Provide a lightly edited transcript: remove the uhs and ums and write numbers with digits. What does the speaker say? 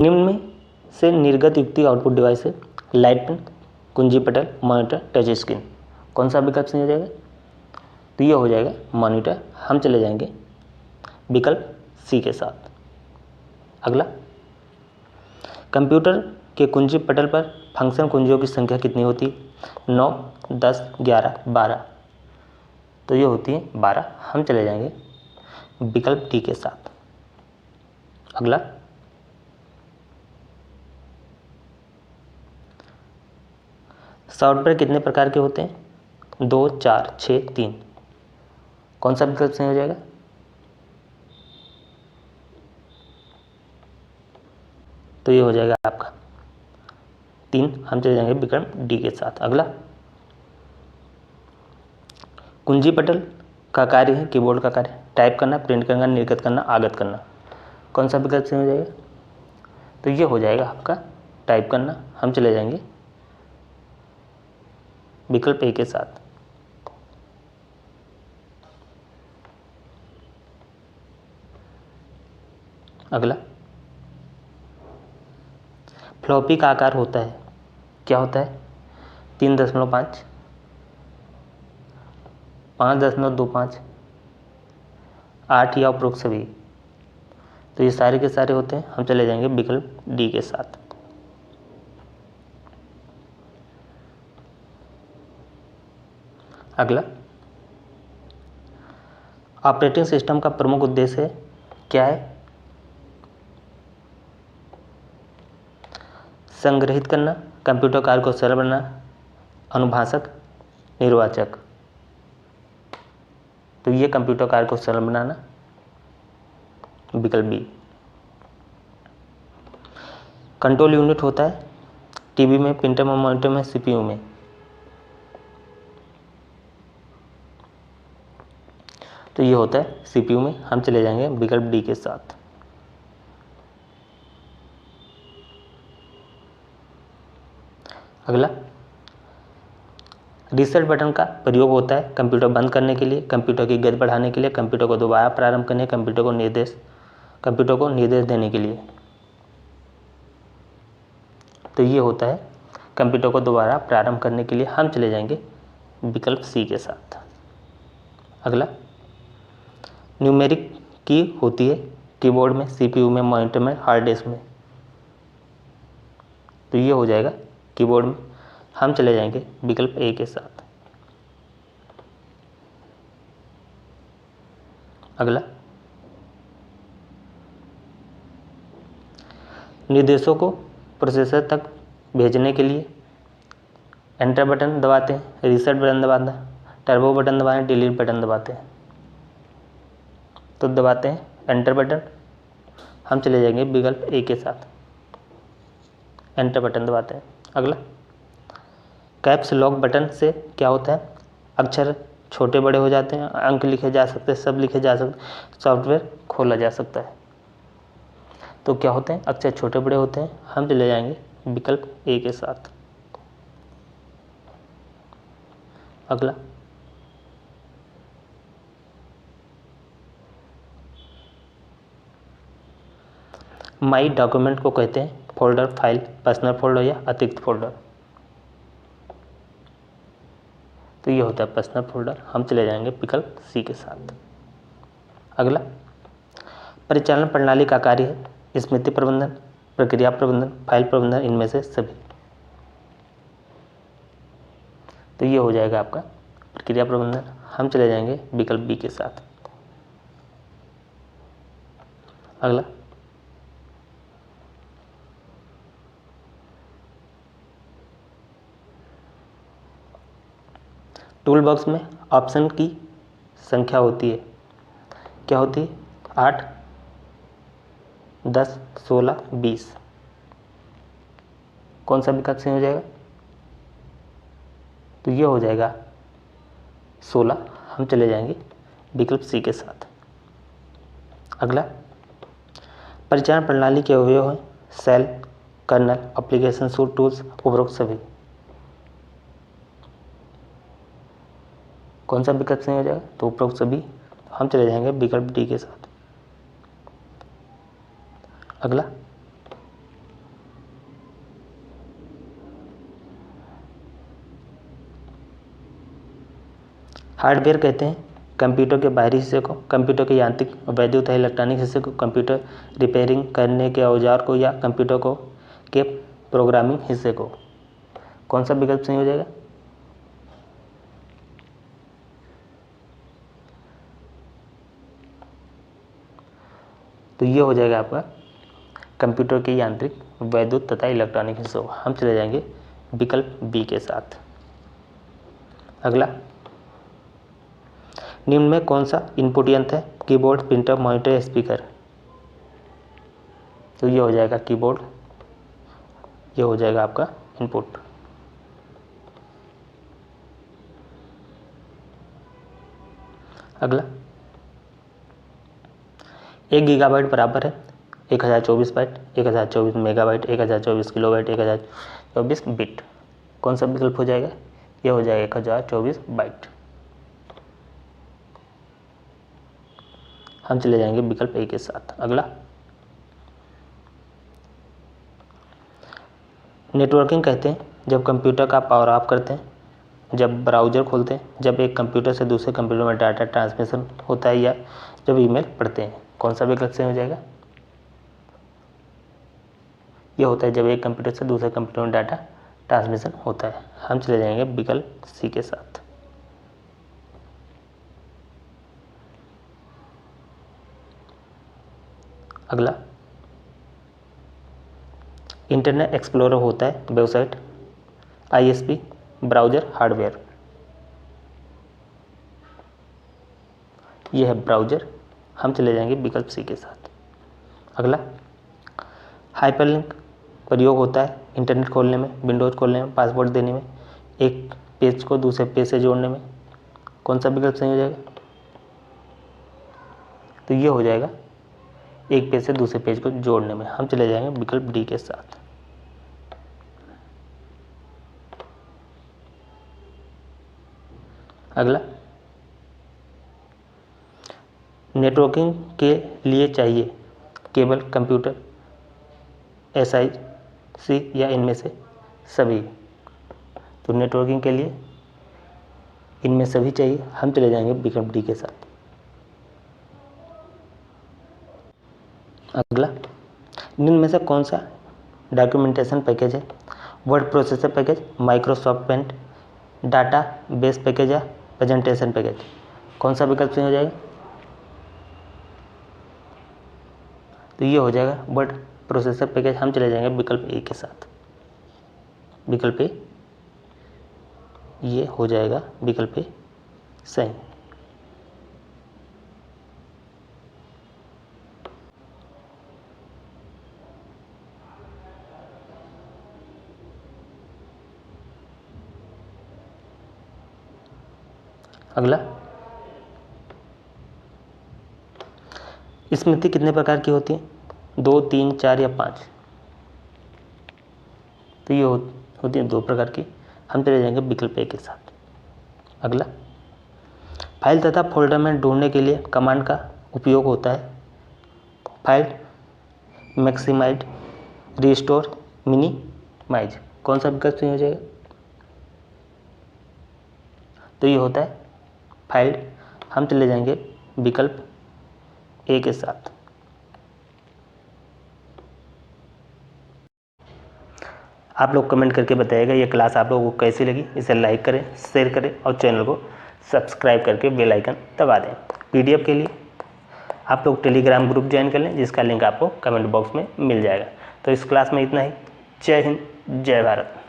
निम्न में से निर्गत युक्ति आउटपुट डिवाइस है लाइट पेन, कुंजी पटल, मॉनिटर, टच स्क्रीन। कौन सा विकल्प सही हो जाएगा? तो ये हो जाएगा मॉनिटर। हम चले जाएंगे विकल्प सी के साथ। अगला, कंप्यूटर के कुंजी पटल पर फंक्शन कुंजियों की संख्या कितनी होती है? 9, 10, 11, 12। तो ये होती है 12। हम चले जाएंगे विकल्प डी के साथ। अगला, सॉफ्टवेयर कितने प्रकार के होते हैं? 2, 4, 6, 3। कौन सा विकल्प सही हो जाएगा? तो ये हो जाएगा आपका 3। हम चले जाएंगे विकल्प डी के साथ। अगला, कुंजी पटल का कार्य है, कीबोर्ड का कार्य टाइप करना, प्रिंट करना, निर्गत करना, आगत करना। कौन सा विकल्प सही हो जाएगा? तो ये हो जाएगा आपका टाइप करना। हम चले जाएंगे विकल्प ए के साथ। अगला, फ्लॉपी का आकार होता है, क्या होता है? 3.5, 5.25, 8 या उपरोक्त सभी। तो ये सारे के सारे होते हैं। हम चले जाएंगे विकल्प डी के साथ। अगला, ऑपरेटिंग सिस्टम का प्रमुख उद्देश्य है, क्या है? संग्रहित करना, कंप्यूटर कार्य को सरल बनाना, अनुभाषक, निर्वाचक। तो ये कंप्यूटर कार्य को सरल बनाना, विकल्प बी। कंट्रोल यूनिट होता है टीवी में, प्रिंटर में, मॉनिटर में, सीपीयू में। तो ये होता है सीपीयू में। हम चले जाएंगे विकल्प डी के साथ। अगला, रीसेट बटन का प्रयोग होता है कंप्यूटर बंद करने के लिए, कंप्यूटर की गति बढ़ाने के लिए, कंप्यूटर को दोबारा प्रारंभ करने, कंप्यूटर को निर्देश देने के लिए। तो ये होता है कंप्यूटर को दोबारा प्रारंभ करने के लिए। हम चले जाएंगे विकल्प सी के साथ। अगला, न्यूमेरिक की होती है कीबोर्ड में, सीपीयू में, मॉनिटर में, हार्ड डिस्क में। तो ये हो जाएगा कीबोर्ड में। हम चले जाएंगे विकल्प ए के साथ। अगला, निर्देशों को प्रोसेसर तक भेजने के लिए एंटर बटन दबाते हैं, रीसेट बटन दबाते हैं, टर्बो बटन दबाते हैं, डिलीट बटन दबाते हैं। तो दबाते हैं एंटर बटन। हम चले जाएंगे विकल्प ए के साथ। एंटर बटन दबाते हैं। अगला, कैप्स लॉक बटन से क्या होता है? अक्षर छोटे बड़े हो जाते हैं, अंक लिखे जा सकते हैं, सब लिखे जा सकते, सॉफ्टवेयर खोला जा सकता है। तो क्या होते हैं? अक्षर छोटे बड़े होते हैं। हम चले जाएंगे विकल्प ए के साथ। अगला, माई डॉक्यूमेंट को कहते हैं फोल्डर, फाइल, पर्सनल फोल्डर या अतिरिक्त फोल्डर। तो ये होता है पर्सनल फोल्डर। हम चले जाएंगे विकल्प सी के साथ। अगला, परिचालन प्रणाली का कार्य है स्मृति प्रबंधन, प्रक्रिया प्रबंधन, फाइल प्रबंधन, इनमें से सभी। तो ये हो जाएगा आपका प्रक्रिया प्रबंधन। हम चले जाएंगे विकल्प बी के साथ। अगला, टूल बॉक्स में ऑप्शन की संख्या होती है, क्या होती है? 8, 10, 16, 20। कौन सा विकल्प सही हो जाएगा? तो ये हो जाएगा 16। हम चले जाएंगे विकल्प सी के साथ। अगला, परिचालन प्रणाली के अवयव हैं shell, kernel, application suite, tools, उपरोक्त सभी। कौन सा विकल्प सही हो जाएगा? तो उपरोक्त सभी। हम चले जाएंगे विकल्प डी के साथ। अगला, हार्डवेयर कहते हैं कंप्यूटर के बाहरी हिस्से को, कंप्यूटर के यांत्रिक, वैद्युत या इलेक्ट्रॉनिक हिस्से को, कंप्यूटर रिपेयरिंग करने के औजार को, या कंप्यूटर को के प्रोग्रामिंग हिस्से को। कौन सा विकल्प सही हो जाएगा? तो ये हो जाएगा आपका कंप्यूटर के यांत्रिक, वैद्युत तथा इलेक्ट्रॉनिक हिस्सों। हम चले जाएंगे विकल्प बी के साथ। अगला, निम्न में कौन सा इनपुट यंत्र है? Keyboard, printer, monitor, speaker. तो ये हो जाएगा कीबोर्ड, ये हो जाएगा आपका इनपुट। अगला, 1 गीगाबाइट बराबर है 1024 बाइट, 1024 मेगाबाइट, 1024 किलोबाइट, 1024 बिट। कौन सा विकल्प हो जाएगा? ये हो जाएगा 1024 बाइट। हम चले जाएंगे विकल्प ए के साथ। अगला, नेटवर्किंग कहते हैं जब कंप्यूटर का पावर ऑफ करते हैं, जब ब्राउज़र खोलते हैं, जब एक कंप्यूटर से दूसरे कंप्यूटर में डाटा ट्रांसमिशन होता है, या जब ईमेल पढ़ते हैं। कौन सा विकल्प सही हो जाएगा? यह होता है जब एक कंप्यूटर से दूसरे कंप्यूटर में डाटा ट्रांसमिशन होता है। हम चले जाएंगे विकल्प सी के साथ। अगला, इंटरनेट एक्सप्लोरर होता है वेबसाइट, ISP, ब्राउज़र, हार्डवेयर। यह है ब्राउज़र। हम चले जाएंगे विकल्प सी के साथ। अगला, हाइपरलिंक प्रयोग होता है इंटरनेट खोलने में, विंडोज़ खोलने में, पासवर्ड देने में, एक पेज को दूसरे पेज से जोड़ने में। कौन सा विकल्प सही हो जाएगा? तो ये हो जाएगा एक पेज से दूसरे पेज को जोड़ने में। हम चले जाएंगे विकल्प डी के साथ। अगला, नेटवर्किंग के लिए चाहिए केबल, कंप्यूटर, SIC या इनमें से सभी। तो नेटवर्किंग के लिए इनमें सभी चाहिए। हम चले जाएंगे विकल्प डी के साथ। अगला, निम्न में से कौन सा डॉक्यूमेंटेशन पैकेज है? Word processor package, Microsoft Paint, data base package, या प्रेजेंटेशन पैकेज। कौन सा विकल्प सही हो जाएगा? तो ये हो जाएगा वर्ड प्रोसेसर पैकेज। हम चले जाएंगे विकल्प ए के साथ। विकल्प ए, ये हो जाएगा विकल्प ए सही। अगला, स्मृति कितने प्रकार की होती है? 2, 3, 4 या 5? तो ये होती है 2 प्रकार की। हम चले जाएंगे विकल्प ए के साथ। अगला, फाइल तथा फोल्डर में ढूंढने के लिए कमांड का उपयोग होता है फाइल मैक्सिमाइज, रिस्टोर, मिनिमाइज। कौन सा विकल्प सही हो जाएगा? तो ये होता है फाइल। हम चले जाएंगे विकल्प ए के साथ। आप लोग कमेंट करके बताइएगा ये क्लास आप लोगों को कैसी लगी। इसे लाइक करें, शेयर करें और चैनल को सब्सक्राइब करके बेल आइकन दबा दें। PDF के लिए आप लोग टेलीग्राम ग्रुप ज्वाइन कर लें, जिसका लिंक आपको कमेंट बॉक्स में मिल जाएगा। तो इस क्लास में इतना ही। जय हिंद, जय भारत।